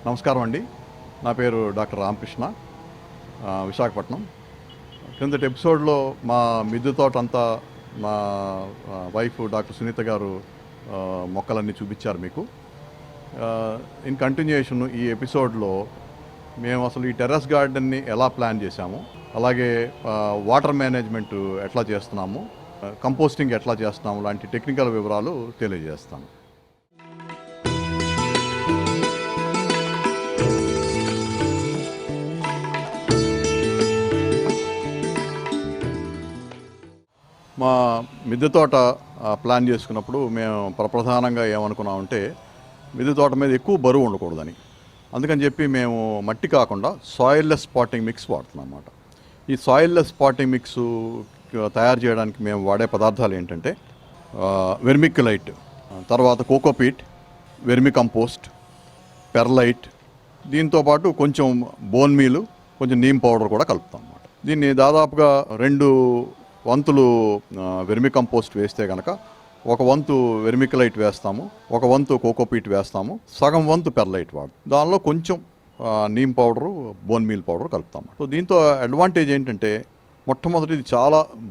నమస్కారం అండి. నా పేరు డాక్టర్ రామకృష్ణ, విశాఖపట్నం. క్రిందటి ఎపిసోడ్లో మా మిద్దె తోట అంతా మా వైఫ్ డాక్టర్ సునీత గారు మొక్కలన్నీ చూపించారు మీకు. ఇన్ కంటిన్యూయేషన్ ఈ ఎపిసోడ్లో మేము అసలు ఈ టెర్రస్ గార్డెన్ని ఎలా ప్లాన్ చేశాము, అలాగే వాటర్ మేనేజ్మెంట్ ఎట్లా చేస్తున్నాము, కంపోస్టింగ్ ఎట్లా చేస్తున్నాము లాంటి టెక్నికల్ వివరాలు తెలియజేస్తాను. మా మిద్దె తోట ప్లాన్ చేసుకున్నప్పుడు మేము ప్రధానంగా ఏమనుకున్నామంటే మిద్దె తోట మీద ఎక్కువ బరువు ఉండకూడదని. అందుకని చెప్పి మేము మట్టి కాకుండా సాయిల్లెస్ పాటింగ్ మిక్స్ వాడుతున్నాం అన్నమాట. ఈ సాయిల్లెస్ పాటింగ్ మిక్స్ తయారు చేయడానికి మేము వాడే పదార్థాలు ఏంటంటే వెర్మిక్యులైట్, తర్వాత కోకోపీట్, వెర్మి కంపోస్ట్, పెర్లైట్, దీంతోపాటు కొంచెం బోన్ మీలు, కొంచెం నీమ్ పౌడర్ కూడా కలుపుతాం అన్నమాట. దీన్ని దాదాపుగా 2 వంతులు వెర్మి కంపోస్ట్ వేస్తే కనుక 1 వంతు వెర్మిక్యులైట్ వేస్తాము, 1 వంతు కోకోపీట్ వేస్తాము, సగం వంతు పెర్లైట్ దానిలో కొంచెం neem powder, bone meal powder కలుపుతాము. సో దీంతో అడ్వాంటేజ్ ఏంటంటే మొట్టమొదటిది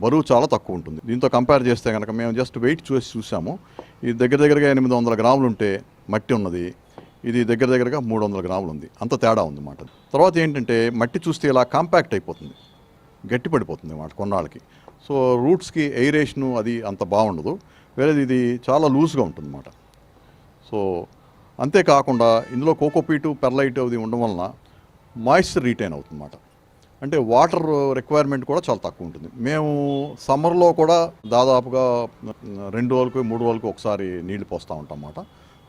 బరువు చాలా తక్కువ ఉంటుంది. దీంతో కంపేర్ చేస్తే కనుక మేము జస్ట్ వెయిట్ చూసాము. ఇది దగ్గరగా 800 గ్రాములు ఉంటే మట్టి ఉన్నది, ఇది దగ్గరగా 300 గ్రాములు ఉంది. అంత తేడా ఉంది అన్నమాట. తర్వాత ఏంటంటే మట్టి చూస్తే ఇలా కాంపాక్ట్ అయిపోతుంది, గట్టి పడిపోతుంది అన్నమాట కొన్నాళ్ళకి. సో రూట్స్కి ఎయిరేషను అది అంత బాగుండదు, వేరేది ఇది చాలా లూజ్గా ఉంటుంది అన్నమాట. సో అంతేకాకుండా ఇందులో కోకోపీటు, పెర్లైట్ అది ఉండడం వలన మాయిశ్చర్ రీటైన్ అవుతుంది అన్నమాట. అంటే వాటర్ రిక్వైర్మెంట్ కూడా చాలా తక్కువ ఉంటుంది. మేము సమ్మర్లో కూడా దాదాపుగా 2 రోజులకు 3 రోజులకు ఒకసారి నీళ్లు పోస్తూ ఉంటాం అన్నమాట.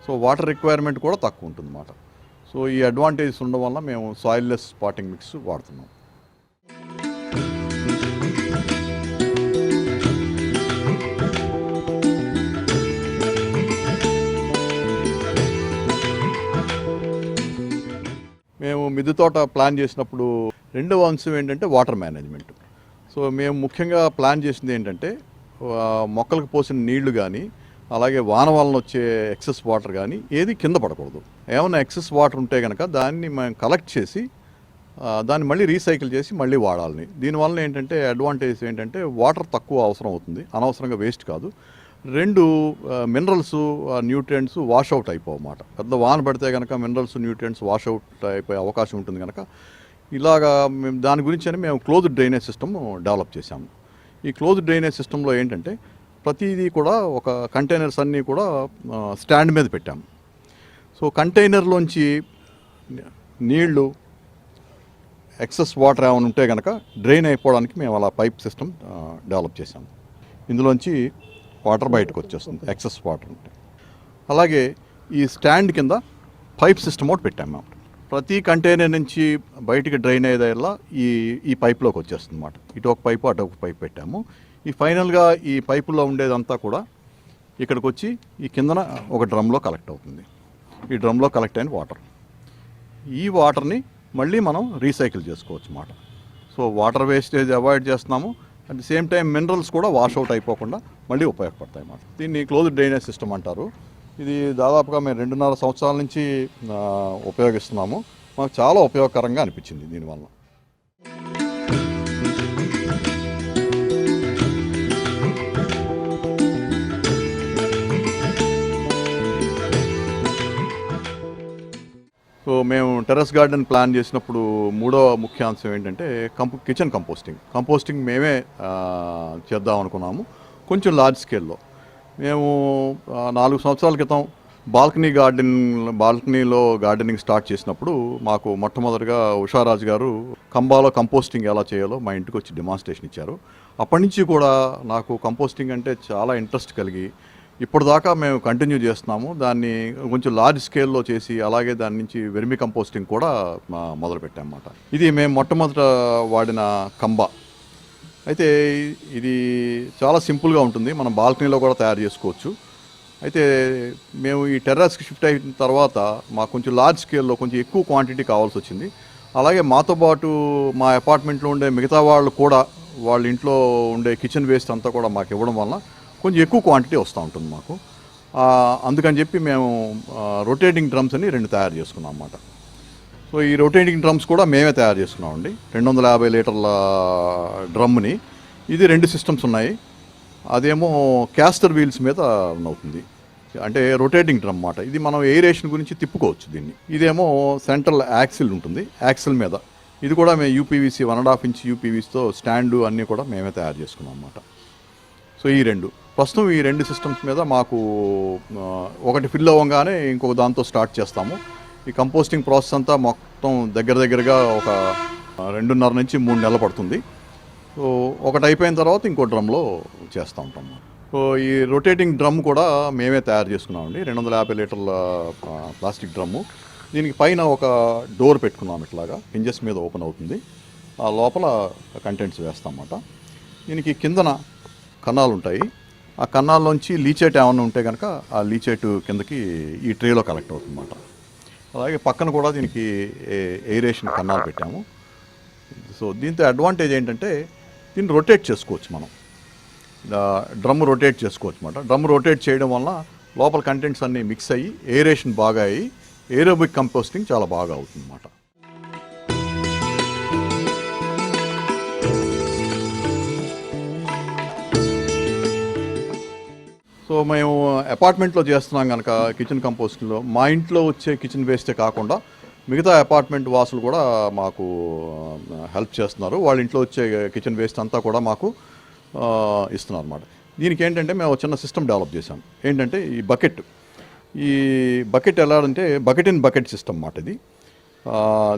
సో వాటర్ రిక్వైర్మెంట్ కూడా తక్కువ ఉంటుంది అన్నమాట. సో ఈ అడ్వాంటేజెస్ ఉండడం వల్ల మేము సాయిల్లెస్ పాటింగ్ మిక్స్ వాడుతున్నాం. మేము మిద్దె తోట ప్లాన్ చేసినప్పుడు రెండవ అంశం ఏంటంటే వాటర్ మేనేజ్మెంట్. సో మేము ముఖ్యంగా ప్లాన్ చేసింది ఏంటంటే మొక్కలకు పోసిన నీళ్లు కానీ, అలాగే వాన వలన వచ్చే ఎక్సెస్ వాటర్ కానీ ఏది కింద పడకూడదు. ఏమైనా ఎక్సెస్ వాటర్ ఉంటే కనుక దాన్ని మేము కలెక్ట్ చేసి దాన్ని మళ్ళీ రీసైకిల్ చేసి మళ్ళీ వాడాలని. దీనివల్ల ఏంటంటే అడ్వాంటేజ్ ఏంటంటే వాటర్ తక్కువ అవసరం అవుతుంది, అనవసరంగా వేస్ట్ కాదు. 2 మినరల్స్, న్యూట్రియంట్స్ వాష్ అవుట్ అయిపోవన్నమాట. పెద్ద వాన పడితే కనుక మినరల్స్, న్యూట్రియంట్స్ వాష్ అవుట్ అయిపోయే అవకాశం ఉంటుంది కనుక ఇలాగా మేము దాని గురించి మేము క్లోజ్డ్ డ్రైనేజ్ సిస్టమ్ డెవలప్ చేశాము. ఈ క్లోజ్డ్ డ్రైనేజ్ సిస్టంలో ఏంటంటే ప్రతిదీ కూడా ఒక కంటైనర్స్ అన్నీ కూడా స్టాండ్ మీద పెట్టాము. సో కంటైనర్లోంచి నీళ్లు, ఎక్సెస్ వాటర్ ఏమైనా ఉంటే కనుక డ్రైన్ అయిపోవడానికి మేము అలా పైప్ సిస్టమ్ డెవలప్ చేశాము. ఇందులోంచి వాటర్ బయటకు వచ్చేస్తుంది ఎక్సెస్ వాటర్ ఉంటే. అలాగే ఈ స్టాండ్ కింద పైప్ సిస్టమ్ ఒకటి పెట్టాము మేము. ప్రతి కంటైనర్ నుంచి బయటికి డ్రైన్ అయ్యేదల్లా ఈ పైప్లోకి వచ్చేస్తుంది అన్నమాట. ఇటు ఒక పైపు, అటు ఒక పైపు పెట్టాము. ఈ ఫైనల్గా ఈ పైపులో ఉండేదంతా కూడా ఇక్కడికి వచ్చి ఈ కిందన ఒక డ్రమ్లో కలెక్ట్ అవుతుంది. ఈ డ్రమ్లో కలెక్ట్ అయిన వాటర్, ఈ వాటర్ని మళ్ళీ మనం రీసైకిల్ చేసుకోవచ్చు అన్నమాట. సో వాటర్ వేస్టేజ్ అవాయిడ్ చేస్తున్నాము, at the same time minerals కూడా వాష్ అవుట్ అయిపోకుండా మళ్ళీ ఉపయోగపడతాయి అన్నమాట. దీన్ని క్లోజ్డ్ డ్రైనేజ్ సిస్టమ్ అంటారు. ఇది దాదాపుగా మేము 2.5 సంవత్సరాల నుంచి ఉపయోగిస్తున్నాము. మాకు చాలా ఉపయోగకరంగా అనిపించింది దీనివల్ల. సో మేము టెర్రస్ గార్డెన్ ప్లాన్ చేసినప్పుడు 3వ ముఖ్యాంశం ఏంటంటే కిచెన్ కంపోస్టింగ్ మేమే చేద్దాం అనుకున్నాము, కొంచెం లార్జ్ స్కేల్లో. మేము 4 సంవత్సరాల క్రితం బాల్కనీలో గార్డెనింగ్ స్టార్ట్ చేసినప్పుడు మాకు మొట్టమొదటిగా ఉషారాజు గారు కంబాలో కంపోస్టింగ్ ఎలా చేయాలో మా ఇంటికి వచ్చి డెమాన్స్ట్రేషన్ ఇచ్చారు. అప్పటి నుంచి కూడా నాకు కంపోస్టింగ్ అంటే చాలా ఇంట్రెస్ట్ కలిగి ఇప్పటిదాకా మేము కంటిన్యూ చేస్తున్నాము. దాన్ని కొంచెం లార్జ్ స్కేల్లో చేసి అలాగే దాని నుంచి వెర్మి కంపోస్టింగ్ కూడా మొదలుపెట్టామన్నమాట. ఇది మేము మొట్టమొదట వాడిన కంబా. అయితే ఇది చాలా సింపుల్గా ఉంటుంది, మనం బాల్కనీలో కూడా తయారు చేసుకోవచ్చు. అయితే మేము ఈ టెర్రస్కి షిఫ్ట్ అయిన తర్వాత మాకు కొంచెం లార్జ్ స్కేల్లో కొంచెం ఎక్కువ క్వాంటిటీ కావాల్సి వచ్చింది. అలాగే మాతో పాటు మా అపార్ట్మెంట్లో ఉండే మిగతా వాళ్ళు కూడా వాళ్ళ ఇంట్లో ఉండే కిచెన్ వేస్ట్ అంతా కూడా మాకు ఇవ్వడం వలన కొంచెం ఎక్కువ క్వాంటిటీ వస్తూ ఉంటుంది మాకు. అందుకని చెప్పి మేము రొటేటింగ్ డ్రమ్స్ అని 2 తయారు చేసుకున్నాం అన్నమాట. సో ఈ రొటేటింగ్ డ్రమ్స్ కూడా మేమే తయారు చేసుకున్నామండి. 250 లీటర్ల డ్రమ్ని. ఇది 2 సిస్టమ్స్ ఉన్నాయి. అదేమో క్యాస్టర్ వీల్స్ మీద రన్ అవుతుంది, అంటే రొటేటింగ్ డ్రమ్ అన్నమాట. ఇది మనం ఎయిరేషన్ గురించి తిప్పుకోవచ్చు దీన్ని. ఇదేమో సెంట్రల్ యాక్సిల్ ఉంటుంది, యాక్సిల్ మీద. ఇది కూడా మేము యూపీవీసీ 1.5 ఇంచ్ యూపీవీసీతో స్టాండు అన్నీ కూడా మేమే తయారు చేసుకున్నాం అన్నమాట. సో ఈ ప్రస్తుతం ఈ 2 సిస్టమ్స్ మీద మాకు ఒకటి ఫిల్ అవ్వగానే ఇంకొక దాంతో స్టార్ట్ చేస్తాము. ఈ కంపోస్టింగ్ ప్రాసెస్ అంతా మొత్తం దగ్గరగా ఒక 2.5 నుంచి 3 నెలలు పడుతుంది. సో ఒకటి అయిపోయిన తర్వాత ఇంకో డ్రమ్లో చేస్తూ ఉంటాం. సో ఈ రొటేటింగ్ డ్రమ్ కూడా మేమే తయారు చేసుకున్నామండి. 250 లీటర్ల ప్లాస్టిక్ డ్రమ్ము. దీనికి పైన ఒక డోర్ పెట్టుకున్నాం, ఇట్లాగా హింజెస్ మీద ఓపెన్ అవుతుంది. ఆ లోపల కంటెంట్స్ వేస్తాం అన్నమాట. దీనికి కిందన కన్నాలు ఉంటాయి. ఆ కన్నాల్లోంచి లీచేట్ ఏమైనా ఉంటే కనుక ఆ లీచేట్ కిందకి ఈ ట్రేలో కలెక్ట్ అవుతుంది అన్నమాట. అలాగే పక్కన కూడా దీనికి ఎయిరేషన్ కన్నాలు పెట్టాము. సో దీంతో అడ్వాంటేజ్ ఏంటంటే దీన్ని రొటేట్ చేసుకోవచ్చు, మనం డ్రమ్ రొటేట్ చేసుకోవచ్చు అన్నమాట. డ్రమ్ రొటేట్ చేయడం వల్ల లోపల కంటెంట్స్ అన్నీ మిక్స్ అయ్యి ఎయిరేషన్ బాగా అయ్యి ఏరోబిక్ కంపోస్టింగ్ చాలా బాగా అవుతుంది అన్నమాట. సో మేము అపార్ట్మెంట్లో చేస్తున్నాం కనుక కిచెన్ కంపోస్టింగ్లో మా ఇంట్లో వచ్చే కిచెన్ వేస్టే కాకుండా మిగతా అపార్ట్మెంట్ వాసులు కూడా మాకు హెల్ప్ చేస్తున్నారు. వాళ్ళ ఇంట్లో వచ్చే కిచెన్ వేస్ట్ అంతా కూడా మాకు ఇస్తున్నారు అన్నమాట. దీనికి ఏంటంటే మేము చిన్న సిస్టమ్ డెవలప్ చేసాం. ఏంటంటే ఈ బకెట్ ఎలా అంటే బకెట్ ఇన్ బకెట్ సిస్టమ్ అన్నమాట ఇది.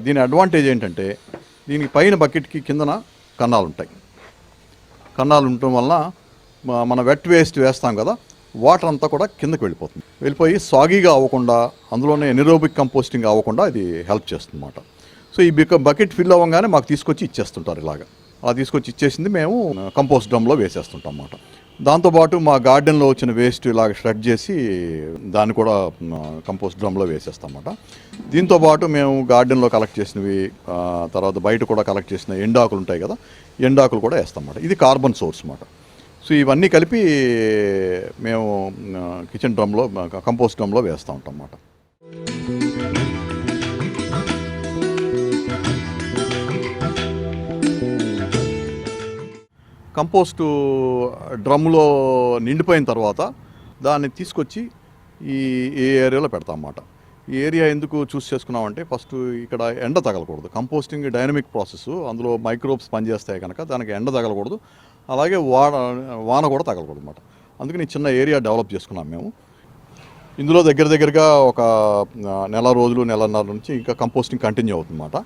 దీని అడ్వాంటేజ్ ఏంటంటే దీనికి పైన బకెట్కి కిందన కన్నాలు ఉంటాయి. కన్నాలు ఉండటం వల్ల మన వెట్ వేస్ట్ వేస్తాం కదా, వాటర్ అంతా కూడా కిందకి వెళ్ళిపోయి సాగీగా అవ్వకుండా, అందులోనే ఎనిరోబిక్ కంపోస్టింగ్ అవ్వకుండా ఇది హెల్ప్ చేస్తుంది అన్నమాట. సో ఈ బకెట్ ఫిల్ అవ్వగానే మాకు తీసుకొచ్చి ఇచ్చేస్తుంటారు. ఇలాగా అలా తీసుకొచ్చి ఇచ్చేసింది మేము కంపోస్ట్ డ్రమ్లో వేసేస్తుంటాం అన్నమాట. దాంతోపాటు మా గార్డెన్లో వచ్చిన వేస్ట్ ఇలాగ షెడ్ చేసి దాన్ని కూడా కంపోస్ట్ డ్రమ్లో వేసేస్తాం అన్నమాట. దీంతోపాటు మేము గార్డెన్లో కలెక్ట్ చేసినవి, తర్వాత బయట కూడా కలెక్ట్ చేసిన ఎండాకులు ఉంటాయి కదా, ఎండాకులు కూడా వేస్తాం అన్నమాట. ఇది కార్బన్ సోర్స్ అన్నమాట. సో ఇవన్నీ కలిపి మేము కిచెన్ డ్రమ్లో కంపోస్ట్ డ్రమ్లో వేస్తూ ఉంటాం అన్నమాట. కంపోస్టు డ్రమ్లో నిండిపోయిన తర్వాత దాన్ని తీసుకొచ్చి ఈ ఏరియాలో పెడతాం అన్నమాట. ఈ ఏరియా ఎందుకు చూస్ చేసుకున్నామంటే ఫస్ట్ ఇక్కడ ఎండ తగలకూడదు. కంపోస్టింగ్ డైనమిక్ ప్రాసెస్, అందులో మైక్రోబ్స్ పనిచేస్తాయి కనుక దానికి ఎండ తగలకూడదు, అలాగే వాన కూడా తగలకూడదు అన్నమాట. అందుకని చిన్న ఏరియా డెవలప్ చేసుకున్నాం మేము. ఇందులో దగ్గరగా ఒక నెలన్నర నుంచి ఇంకా కంపోస్టింగ్ కంటిన్యూ అవుతుంది అన్నమాట.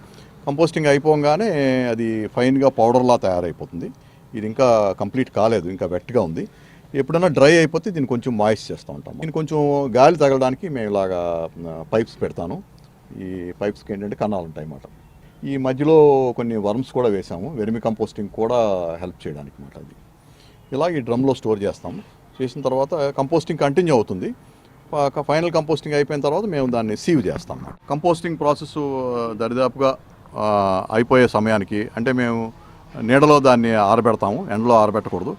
కంపోస్టింగ్ అయిపోగానే అది ఫైన్గా పౌడర్లా తయారైపోతుంది. ఇది ఇంకా కంప్లీట్ కాలేదు, ఇంకా వెట్గా ఉంది. ఎప్పుడైనా డ్రై అయిపోతే దీన్ని కొంచెం మాయిస్ట్ చేస్తూ ఉంటాం. దీన్ని కొంచెం గాలి తగలడానికి మేము ఇలాగా పైప్స్ పెడతాను. ఈ పైప్స్కి ఏంటంటే కన్నాలు ఉంటాయి అన్నమాట. ఈ మధ్యలో కొన్ని వర్మ్స్ కూడా వేసాము, వెర్మి కంపోస్టింగ్ కూడా హెల్ప్ చేయడానికి అన్నమాట. అది ఇలా ఈ డ్రమ్లో స్టోర్ చేస్తాము. చేసిన తర్వాత కంపోస్టింగ్ కంటిన్యూ అవుతుంది. ఫైనల్ కంపోస్టింగ్ అయిపోయిన తర్వాత మేము దాన్ని సీవ్ చేస్తాం అన్నమాట. కంపోస్టింగ్ ప్రాసెస్ దరిదాపుగా అయిపోయే సమయానికి, అంటే మేము నీడలో దాన్ని ఆరబెడతాము, ఎండలో ఆరబెట్టకూడదు.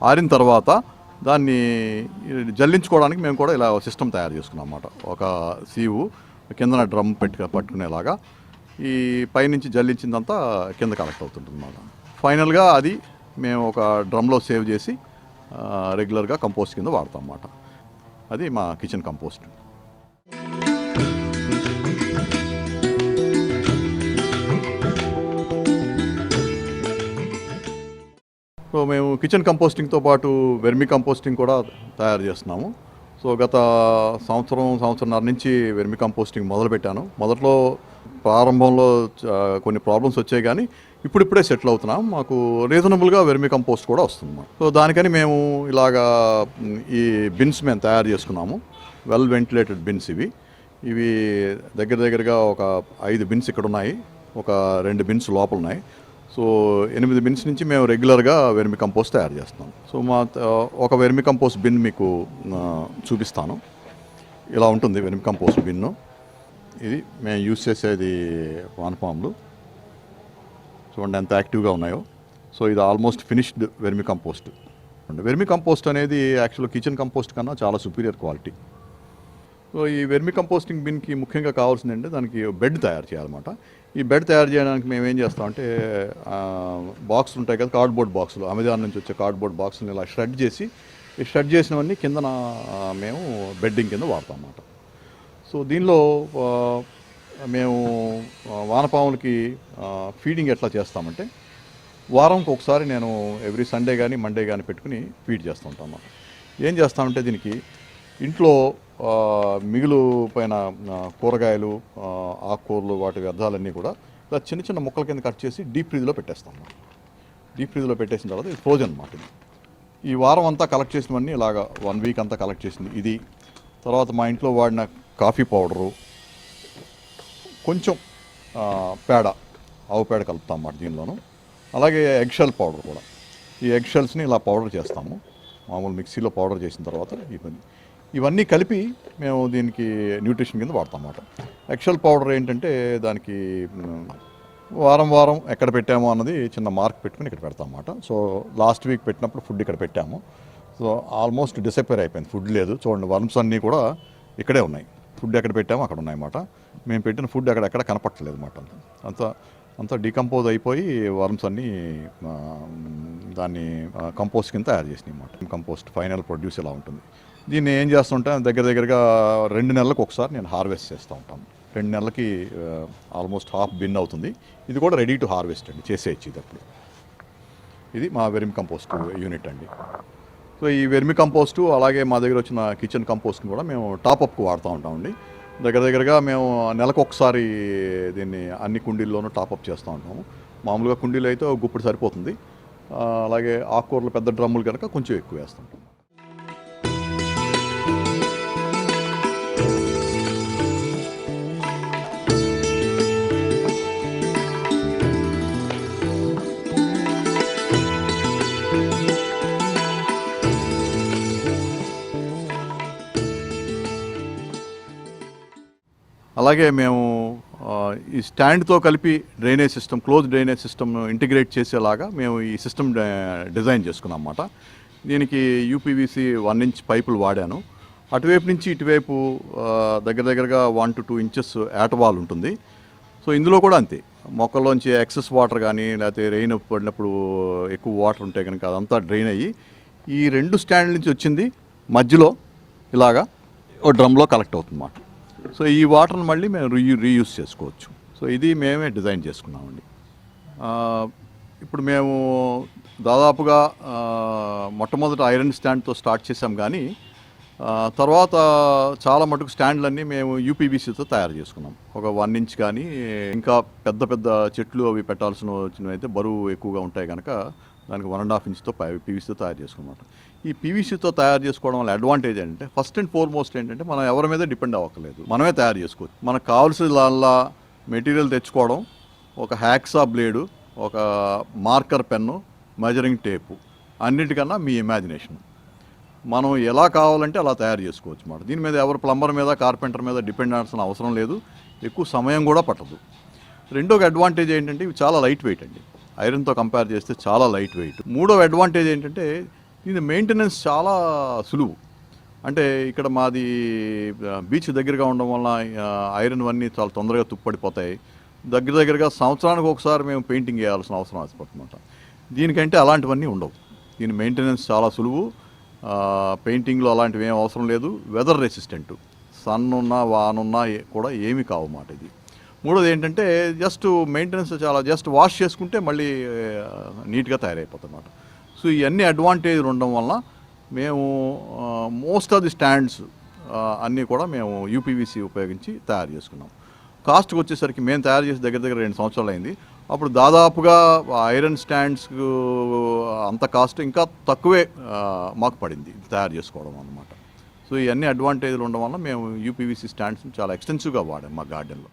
ఆరిన తర్వాత దాన్ని జల్లించుకోవడానికి మేము కూడా ఇలా సిస్టమ్ తయారు చేసుకున్నాం అన్నమాట. ఒక సీవు కిందన డ్రమ్ పట్టుకునేలాగా ఈ పైనుంచి జల్లించిందంతా కింద కలెక్ట్ అవుతుంటుంది అన్నమాట. ఫైనల్గా అది మేము ఒక డ్రమ్లో సేవ్ చేసి రెగ్యులర్గా కంపోస్ట్ కింద వాడతాం అన్నమాట. అది మా కిచెన్ కంపోస్ట్. సో మేము కిచెన్ కంపోస్టింగ్తో పాటు వెర్మి కంపోస్టింగ్ కూడా తయారు చేస్తున్నాము. సో గత సంవత్సరంన్నర నుంచి వెర్మి కంపోస్టింగ్ మొదలుపెట్టాను. మొదట్లో ప్రారంభంలో కొన్ని ప్రాబ్లమ్స్ వచ్చాయి, కానీ ఇప్పుడిప్పుడే సెటిల్ అవుతున్నాం. మాకు రీజనబుల్గా వెర్మి కంపోస్ట్ కూడా వస్తుంది. సో దానికని మేము ఇలాగా ఈ బిన్స్ మేము తయారు చేసుకున్నాము. వెల్ వెంటిలేటెడ్ బిన్స్ ఇవి దగ్గరగా ఒక 5 బిన్స్ ఇక్కడ ఉన్నాయి, ఒక 2 బిన్స్ లోపల ఉన్నాయి. సో 8 బిన్స్ నుంచి మేము రెగ్యులర్గా వెర్మి కంపోస్ట్ తయారు చేస్తున్నాం. సో ఒక వెర్మి కంపోస్ట్ బిన్ మీకు చూపిస్తాను. ఇలా ఉంటుంది వెర్మి కంపోస్ట్ బిన్ను. ఇది మేము యూజ్ చేసేది వానపాములు. చూడండి ఎంత యాక్టివ్గా ఉన్నాయో. సో ఇది almost finished vermi compost. Vermi compost అనేది యాక్చువల్గా కిచెన్ కంపోస్ట్ కన్నా చాలా సుపీరియర్ క్వాలిటీ. సో సో ఈ వెర్మి కంపోస్టింగ్ బిన్కి ముఖ్యంగా కావాల్సిందంటే దానికి బెడ్ తయారు చేయాలన్నమాట. ఈ బెడ్ తయారు చేయడానికి మేము ఏం చేస్తామంటే బాక్సులు ఉంటాయి కదా, కార్డ్బోర్డ్ బాక్సులు, అమెజాన్ నుంచి వచ్చే కార్డ్బోర్డ్ బాక్సులు ఇలా షెడ్ చేసి, ఈ షెడ్ చేసినవన్నీ కిందన మేము బెడ్డింగ్ కింద వాడతాం అన్నమాట. సో దీనిలో మేము వానపాములకి ఫీడింగ్ ఎట్లా చేస్తామంటే వారంకి ఒకసారి నేను ఎవ్రీ సండే కానీ మండే కానీ పెట్టుకుని ఫీడ్ చేస్తూ ఉంటాను అన్నమాట. ఏం చేస్తామంటే దీనికి ఇంట్లో మిగులు పైన కూరగాయలు, ఆకుకూరలు, వాటి వ్యర్థాలన్నీ కూడా ఇలా చిన్న చిన్న ముక్కల కింద కట్ చేసి డీప్ ఫ్రిడ్జ్లో పెట్టేస్తాం. డీప్ ఫ్రిడ్జ్లో పెట్టేసిన తర్వాత ఇది ఫ్రోజన్ అన్నమాట. ఈ వారం అంతా కలెక్ట్ చేసినవన్నీ ఇలాగా 1 వీక్ అంతా కలెక్ట్ చేసింది ఇది. తర్వాత మా ఇంట్లో వాడిన కాఫీ పౌడరు, కొంచెం పేడ, ఆవు పేడ కలుపుతాం అన్నమాట దీనిలోను. అలాగే ఎగ్ షెల్ పౌడర్ కూడా. ఈ ఎగ్ షెల్స్ని ఇలా పౌడర్ చేస్తాము, మామూలు మిక్సీలో పౌడర్ చేసిన తర్వాత ఇవన్నీ కలిపి మేము దీనికి న్యూట్రిషన్ కింద వాడతాం అన్నమాట. ఎగ్ షెల్ పౌడర్ ఏంటంటే దానికి వారం వారం ఎక్కడ పెట్టామో అన్నది చిన్న మార్క్ పెట్టుకుని ఇక్కడ పెడతాం అన్నమాట. సో లాస్ట్ వీక్ పెట్టినప్పుడు ఫుడ్ ఇక్కడ పెట్టాము. సో ఆల్మోస్ట్ డిసప్పేర్ అయిపోయింది, ఫుడ్ లేదు. చూడండి, వర్మ్స్ అన్నీ కూడా ఇక్కడే ఉన్నాయి. ఫుడ్ ఎక్కడ పెట్టామో అక్కడ ఉన్నాయన్నమాట. మేము పెట్టిన ఫుడ్ ఎక్కడ కనపట్టలేదు అన్నమాట. అంతా డీకంపోజ్ అయిపోయి వర్మ్స్ అన్నీ దాన్ని కంపోస్ట్ కింద తయారు చేసినాయి అన్నమాట. కంపోస్ట్ ఫైనల్ ప్రొడ్యూస్ ఇలా ఉంటుంది. దీన్ని ఏం చేస్తుంటే దగ్గరగా 2 నెలలకు ఒకసారి నేను హార్వెస్ట్ చేస్తూ ఉంటాను. 2 నెలలకి ఆల్మోస్ట్ హాఫ్ బిన్ అవుతుంది. ఇది కూడా రెడీ టు హార్వెస్ట్ అండి, చేసేయచ్చు ఇది అప్పుడు. ఇది మా వెర్మి కంపోస్ట్ యూనిట్ అండి. సో ఈ వెర్మి కంపోస్టు అలాగే మా దగ్గర వచ్చిన కిచెన్ కంపోస్ట్ని కూడా మేము టాపప్కి వాడుతూ ఉంటామండి. దగ్గరగా మేము నెలకు ఒకసారి దీన్ని అన్ని కుండీల్లోనూ టాపప్ చేస్తూ ఉంటాము. మామూలుగా కుండీలు అయితే గుప్పుడు సరిపోతుంది. అలాగే ఆకుకూరలు పెద్ద డ్రమ్ములు కనుక కొంచెం ఎక్కువ వేస్తుంటాం. అలాగే మేము ఈ స్టాండ్తో కలిపి drainage system, close drainage system integrate చేసేలాగా మేము ఈ సిస్టమ్ డిజైన్ చేసుకున్నాం అన్నమాట. దీనికి యూపీవీసీ 1 ఇంచ్ పైపులు వాడాను. అటువైపు నుంచి ఇటువైపు దగ్గరగా 1 to 2 ఇంచెస్ ఏటవాల్ ఉంటుంది. సో ఇందులో కూడా అంతే, మొక్కల్లోంచి ఎక్సెస్ వాటర్ కానీ లేకపోతే రెయిన్ పడినప్పుడు ఎక్కువ వాటర్ ఉంటే కనుక అదంతా డ్రైన్ అయ్యి ఈ 2 స్టాండ్ల నుంచి వచ్చింది మధ్యలో ఇలాగా ఓ డ్రమ్లో కలెక్ట్ అవుతుంది అన్నమాట. సో ఈ వాటర్ని మళ్ళీ మేము రీయూజ్ చేసుకోవచ్చు. సో ఇది మేమే డిజైన్ చేసుకున్నామండి. ఇప్పుడు మేము దాదాపుగా మొట్టమొదటి ఐరన్ స్టాండ్తో స్టార్ట్ చేసాం, కానీ తర్వాత చాలా మటుకు స్టాండ్లన్నీ మేము యూపీవీసీతో తయారు చేసుకున్నాం. ఒక 1 ఇంచ్ కానీ, ఇంకా పెద్ద చెట్లు అవి పెట్టాల్సిన అయితే బరువు ఎక్కువగా ఉంటాయి కనుక దానికి 1.5 ఇంచ్తో పీవీసీతో తయారు చేసుకున్నమాట. ఈ పీవీసీతో తయారు చేసుకోవడం వల్ల అడ్వాంటేజ్ ఏంటంటే ఫస్ట్ అండ్ ఫార్మోస్ట్ ఏంటంటే మనం ఎవరి మీద డిపెండ్ అవ్వకలేదు, మనమే తయారు చేసుకోవచ్చు. మనకు కావాల్సిన దానిలా మెటీరియల్ తెచ్చుకోవడం, ఒక హ్యాక్సా బ్లేడు, ఒక మార్కర్ పెన్ను, మెజరింగ్ టేపు, అన్నిటికన్నా మీ ఇమాజినేషన్. మనం ఎలా కావాలంటే అలా తయారు చేసుకోవచ్చు అన్నమాట. దీని మీద ఎవరు ప్లంబర్ మీద, కార్పెంటర్ మీద డిపెండ్ అవ్వాల్సిన అవసరం లేదు, ఎక్కువ సమయం కూడా పట్టదు. రెండో అడ్వాంటేజ్ ఏంటంటే ఇవి చాలా లైట్ వెయిట్ అండి, ఐరన్తో కంపేర్ చేస్తే చాలా లైట్ వెయిట్. మూడవ అడ్వాంటేజ్ ఏంటంటే దీని మెయింటెనెన్స్ చాలా సులువు. అంటే ఇక్కడ మాది బీచ్ దగ్గరగా ఉండడం వల్ల ఐరన్ అన్నీ చాలా తొందరగా తుప్పడిపోతాయి. దగ్గరగా సంవత్సరానికి ఒకసారి మేము పెయింటింగ్ చేయాల్సిన అవసరం వస్తుందన్నమాట. దీనికంటే అలాంటివన్నీ ఉండవు. దీని మెయింటెనెన్స్ చాలా సులువు. పెయింటింగ్లో అలాంటివి ఏం అవసరం లేదు. వెదర్ రెసిస్టెంట్, సన్ ఉన్నా వానున్నా కూడా ఏమీ కావు మాట ఇది. మూడోది ఏంటంటే మెయింటెనెన్స్ జస్ట్ వాష్ చేసుకుంటే మళ్ళీ నీట్గా తయారైపోతుంది అన్నమాట. సో ఇవన్నీ అడ్వాంటేజ్లు ఉండడం వల్ల మేము మోస్ట్ ఆఫ్ ది స్టాండ్స్ అన్నీ కూడా మేము యూపీవీసీ ఉపయోగించి తయారు చేసుకున్నాం. కాస్ట్కి వచ్చేసరికి మేము తయారు చేసి దగ్గర 2 సంవత్సరాలు అయింది. అప్పుడు దాదాపుగా ఐరన్ స్టాండ్స్ అంత కాస్ట్ ఇంకా తక్కువే మాకు పడింది తయారు చేసుకోవడం అన్నమాట. సో ఇవన్నీ అడ్వాంటేజ్లు ఉండడం వల్ల మేము యూపీవీసీ స్టాండ్స్ చాలా ఎక్స్టెన్సివ్గా వాడాం మా గార్డెన్లో.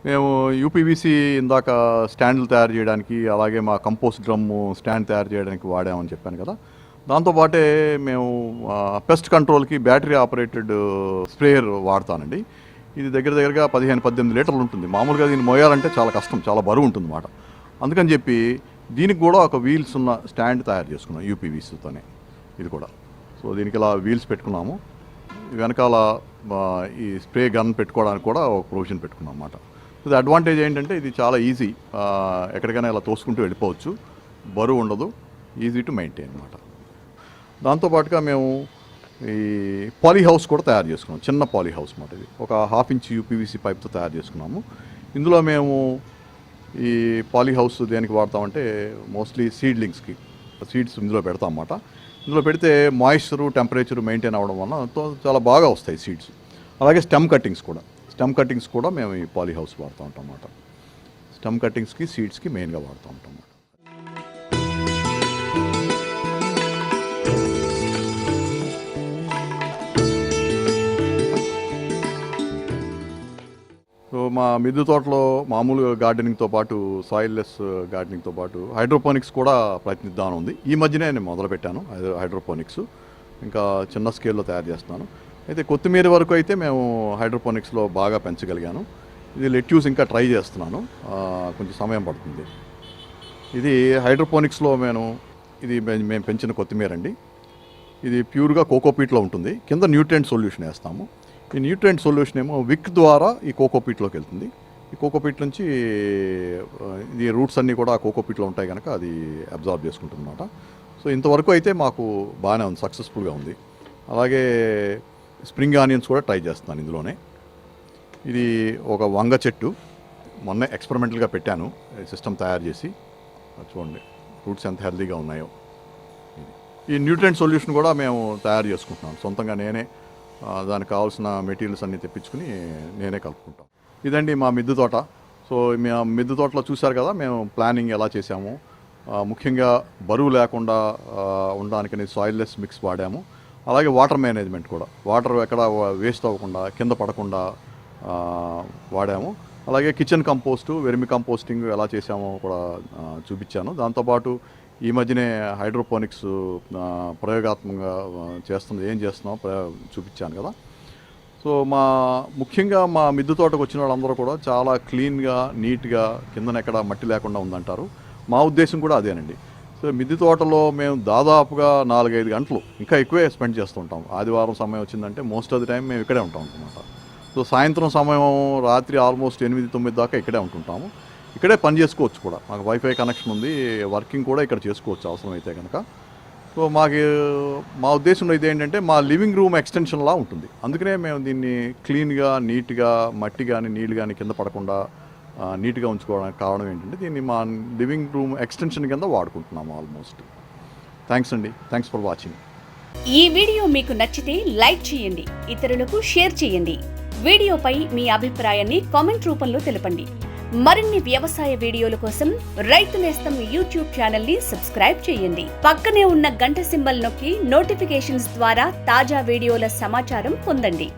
మేము యూపీవీసీ ఇందాక స్టాండ్లు తయారు చేయడానికి, అలాగే మా కంపోస్ట్ డ్రమ్ము స్టాండ్ తయారు చేయడానికి వాడామని చెప్పాను కదా. దాంతోపాటే మేము పెస్ట్ కంట్రోల్కి బ్యాటరీ ఆపరేటెడ్ స్ప్రేయర్ వాడతానండి. ఇది దగ్గరగా 15-18 లీటర్లు ఉంటుంది. మామూలుగా దీన్ని మోయాలంటే చాలా కష్టం, చాలా బరువు ఉంటుంది అన్నమాట. అందుకని చెప్పి దీనికి కూడా ఒక వీల్స్ ఉన్న స్టాండ్ తయారు చేసుకున్నాం యూపీవీసీతోనే ఇది కూడా. సో దీనికి ఇలా వీల్స్ పెట్టుకున్నాము. వెనకాల ఈ స్ప్రే గన్ పెట్టుకోవడానికి కూడా ఒక ప్రొవిజన్ పెట్టుకున్నాం అన్నమాట. ఇది అడ్వాంటేజ్ ఏంటంటే ఇది చాలా ఈజీ, ఎక్కడికైనా ఇలా తోసుకుంటూ వెళ్ళిపోవచ్చు, బరువు ఉండదు, ఈజీ టు మెయింటైన్ అన్నమాట. దాంతోపాటుగా మేము ఈ పాలీ హౌస్ కూడా తయారు చేసుకున్నాం, చిన్న పాలీ హౌస్ అన్నమాట. ఇది ఒక 1/2 ఇంచ్ యూపీవీసీ పైప్తో తయారు చేసుకున్నాము. ఇందులో మేము ఈ పాలీ హౌస్ దేనికి వాడతామంటే మోస్ట్లీ సీడ్లింగ్స్కి సీడ్స్ ఇందులో పెడతాం అన్నమాట. ఇందులో పెడితే మాయిశ్చరు, టెంపరేచర్ మెయింటైన్ అవ్వడం వల్ల చాలా బాగా వస్తాయి సీడ్స్. అలాగే స్టెమ్ కట్టింగ్స్ కూడా మేము ఈ పాలీ హౌస్ వాడుతూ ఉంటాం అన్నమాట. స్టెమ్ కట్టింగ్స్కి, సీడ్స్కి మెయిన్గా వాడుతూ ఉంటాం అన్నమాట. సో మా మిద్దె తోటలో మామూలు గార్డెనింగ్తో పాటు, సాయిల్లెస్ గార్డెనింగ్తో పాటు హైడ్రోపోనిక్స్ కూడా ప్రయత్నిద్దామని ఉంది. ఈ మధ్యనే నేను మొదలుపెట్టాను హైడ్రోపోనిక్స్, ఇంకా చిన్న స్కేల్లో తయారు చేస్తున్నాను. అయితే కొత్తిమీర వరకు అయితే మేము హైడ్రోపోనిక్స్లో బాగా పెంచగలిగాను. ఇది లెట్యూస్ ఇంకా ట్రై చేస్తున్నాను, కొంచెం సమయం పడుతుంది. ఇది హైడ్రోపోనిక్స్లో ఇది మేము పెంచిన కొత్తిమీర అండి. ఇది ప్యూర్గా కోకోపీట్లో ఉంటుంది. కింద న్యూట్రియంట్ సొల్యూషన్ వేస్తాము. ఈ న్యూట్రియంట్ సొల్యూషన్ ఏమో విక్ ద్వారా ఈ కోకోపీట్లోకి వెళ్తుంది. ఈ కోకోపీట్ నుంచి ఇది రూట్స్ అన్నీ కూడా కోకోపీట్లో ఉంటాయి కనుక అది అబ్జార్బ్ చేసుకుంటుంది అన్నమాట. సో ఇంతవరకు అయితే మాకు బాగానే ఉంది, సక్సెస్ఫుల్గా ఉంది. అలాగే స్ప్రింగ్ ఆనియన్స్ కూడా ట్రై చేస్తున్నాను ఇందులోనే. ఇది ఒక వంగ చెట్టు, మొన్న ఎక్స్పెరిమెంటల్గా పెట్టాను సిస్టమ్ తయారు చేసి. చూడండి రూట్స్ ఎంత హెల్తీగా ఉన్నాయో. ఈ న్యూట్రియంట్ సొల్యూషన్ కూడా మేము తయారు చేసుకుంటున్నాం సొంతంగా. నేనే దానికి కావాల్సిన మెటీరియల్స్ అన్నీ తెప్పించుకుని నేనే కలుపుకుంటాం. ఇదండి మా మిద్దె తోట. సో మేము మిద్దె తోటలో చూశారు కదా మేము ప్లానింగ్ ఎలా చేసాము. ముఖ్యంగా బరువు లేకుండా ఉండడానికని సాయిల్లెస్ మిక్స్ వాడాము. అలాగే వాటర్ మేనేజ్మెంట్ కూడా, వాటర్ ఎక్కడ వేస్ట్ అవ్వకుండా, కింద పడకుండా వాడాము. అలాగే కిచెన్ కంపోస్టు, వెర్మి కంపోస్టింగ్ ఎలా చేసామో కూడా చూపించాను. దాంతోపాటు ఈ మధ్యనే హైడ్రోపోనిక్స్ ప్రయోగాత్మకంగా ఏం చేస్తున్నామో చూపించాను కదా. సో ముఖ్యంగా మా మిద్దె తోటకు వచ్చిన వాళ్ళందరూ కూడా చాలా క్లీన్గా, నీట్గా, కిందన ఎక్కడ మట్టి లేకుండా ఉందంటారు. మా ఉద్దేశం కూడా అదేనండి. సో మిద్దె తోటలో మేము దాదాపుగా 4-5 గంటలు, ఇంకా ఎక్కువే స్పెండ్ చేస్తుంటాం. ఆదివారం సమయం వచ్చిందంటే మోస్ట్ ఆఫ్ ది టైం మేము ఇక్కడే ఉంటాం అన్నమాట. సో సాయంత్రం సమయం, రాత్రి ఆల్మోస్ట్ 8-9 దాకా ఇక్కడే ఉంటుంటాము. ఇక్కడే పని చేసుకోవచ్చు కూడా, మాకు వైఫై కనెక్షన్ ఉంది, వర్కింగ్ కూడా ఇక్కడ చేసుకోవచ్చు అవసరమైతే కనుక. సో మా ఉద్దేశంలో ఇదేంటంటే మా లివింగ్ రూమ్ ఎక్స్టెన్షన్లా ఉంటుంది. అందుకనే మేము దీన్ని క్లీన్గా, నీట్గా, మట్టి కానీ నీళ్ళు కానీ కింద పడకుండా నీట్గా ఉంచుకోవడానికి కారణం ఏంటంటే దీన్ని మా లివింగ్ రూమ్ ఎక్స్టెన్షన్ కింద వాడుకుంటున్నాము ఆల్మోస్ట్. థ్యాంక్స్ అండి, థ్యాంక్స్ ఫర్ వాచింగ్. ఈ వీడియో మీకు నచ్చితే లైక్ చేయండి, ఇతరులకు షేర్ చేయండి. వీడియోపై మీ అభిప్రాయాన్ని కామెంట్ రూపంలో తెలపండి. మరిన్ని వ్యవసాయ వీడియోల కోసం రైతు నేస్తం యూట్యూబ్ ఛానల్ ని సబ్స్క్రైబ్ చేయండి. పక్కనే ఉన్న గంట సింబల్ నొక్కి నోటిఫికేషన్స్ ద్వారా తాజా వీడియోల సమాచారం పొందండి.